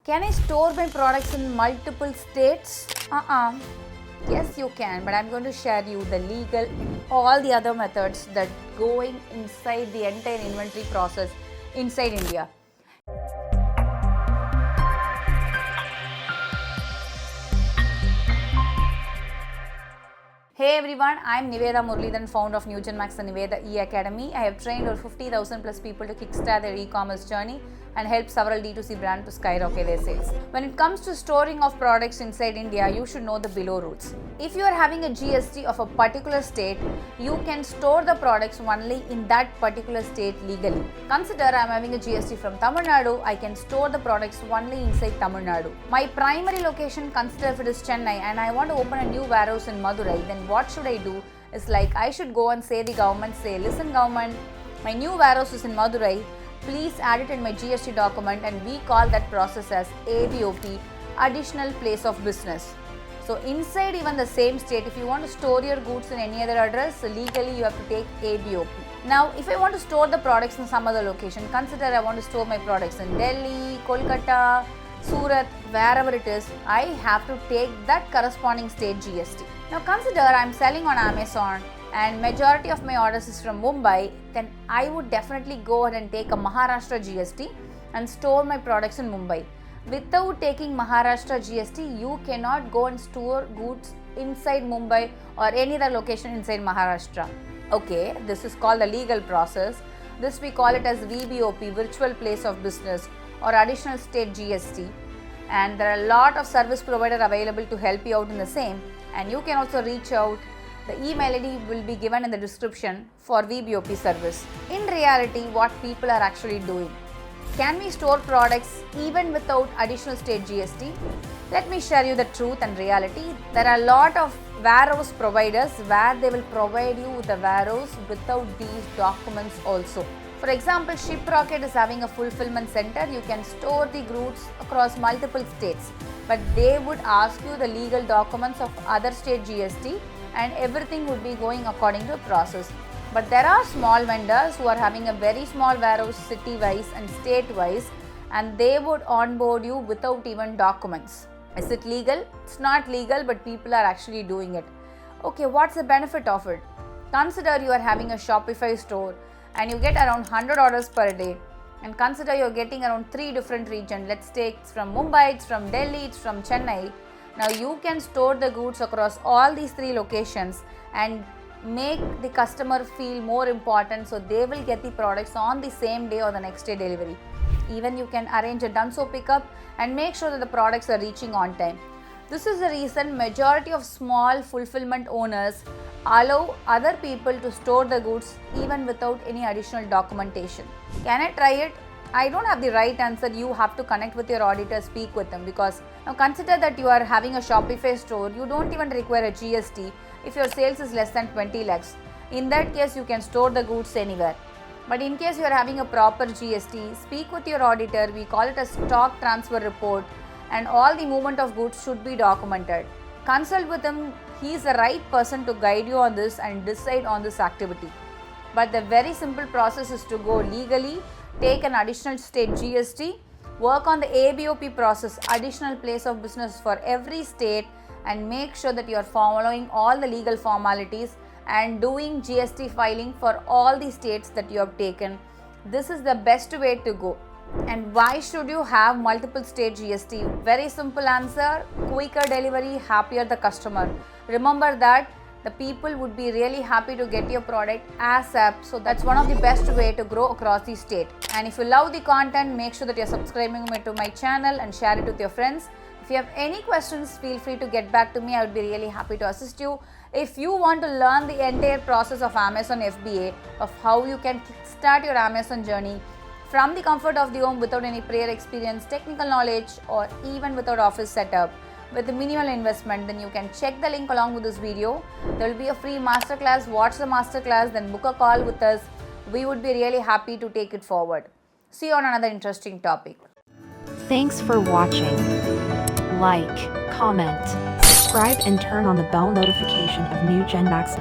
Can I store my products in multiple states? Yes, you can, but I'm going to share you the legal and all the other methods that going inside the entire inventory process inside India. Hey everyone, I'm Nivetha Muralidharan, founder of NewgenMax and Nivetha E-Academy. I have trained over 50,000 plus people to kickstart their e-commerce journey and help several D2C brands to skyrocket their sales. When it comes to storing of products inside India, you should know the below rules. If you are having a GST of a particular state, you can store the products only in that particular state legally. Consider I'm having a GST from Tamil Nadu, I can store the products only inside Tamil Nadu. My primary location, consider if it is Chennai and I want to open a new warehouse in Madurai, then what should I do? Is like I should go and say the government, listen government, my new warehouse is in Madurai, please add it in my GST document, and we call that process as ABOP, additional place of business. So inside even the same state, if you want to store your goods in any other address, legally you have to take ABOP. Now if I want to store the products in some other location, consider I want to store my products in Delhi, Kolkata, Surat, wherever it is, I have to take that corresponding state GST. Now consider I am selling on Amazon and majority of my orders is from Mumbai, then I would definitely go ahead and take a Maharashtra GST and store my products in Mumbai. Without taking Maharashtra GST, you cannot go and store goods inside Mumbai or any other location inside Maharashtra. Okay, this is called the legal process. This we call it as VBOP, virtual place of business, or additional state GST. And there are a lot of service providers available to help you out in the same, and you can also reach out. The email ID will be given in the description for VBOP service. In reality, what people are actually doing. Can we store products even without additional state GST? Let me share you the truth and reality. There are a lot of warehouse providers where they will provide you with a warehouse without these documents also. For example, ShipRocket is having a fulfillment center. You can store the goods across multiple states, but they would ask you the legal documents of other state GST, and everything would be going according to the process. But there are small vendors who are having a very small warehouse city-wise and state-wise, and they would onboard you without even documents. Is it legal? It's not legal, but people are actually doing it. Okay, what's the benefit of it? Consider you are having a Shopify store and you get around 100 orders per day, and consider you're getting around 3 different regions. Let's take it's from Mumbai, it's from Delhi, it's from Chennai. Now you can store the goods across all these 3 locations and make the customer feel more important, so they will get the products on the same day or the next day delivery. Even you can arrange a done-so pickup and make sure that the products are reaching on time. This is the reason majority of small fulfillment owners allow other people to store the goods even without any additional documentation. Can I try it? I don't have the right answer. You have to connect with your auditor, speak with them, because now consider that you are having a Shopify store, you don't even require a GST if your sales is less than 20 lakhs. In that case, you can store the goods anywhere. But in case you are having a proper GST, speak with your auditor. We call it a stock transfer report, and all the movement of goods should be documented. Consult with him. He is the right person to guide you on this and decide on this activity. But the very simple process is to go legally, take an additional state GST, work on the ABOP process, additional place of business for every state, and make sure that you are following all the legal formalities and doing GST filing for all the states that you have taken. This is the best way to go. And why should you have multiple state GST? Very simple answer: quicker delivery, happier the customer. Remember that the people would be really happy to get your product ASAP. So that's one of the best way to grow across the state. And if you love the content, make sure that you're subscribing to my channel and share it with your friends. If you have any questions, feel free to get back to me. I would be really happy to assist you. If you want to learn the entire process of Amazon FBA, of how you can start your Amazon journey from the comfort of the home without any prior experience, technical knowledge, or even without office setup, with minimal investment, then you can check the link along with this video. There will be a free masterclass. Watch the masterclass, then book a call with us. We would be really happy to take it forward. See you on another interesting topic. Thanks for watching. Like, comment, subscribe and turn on the bell notification of new GenMax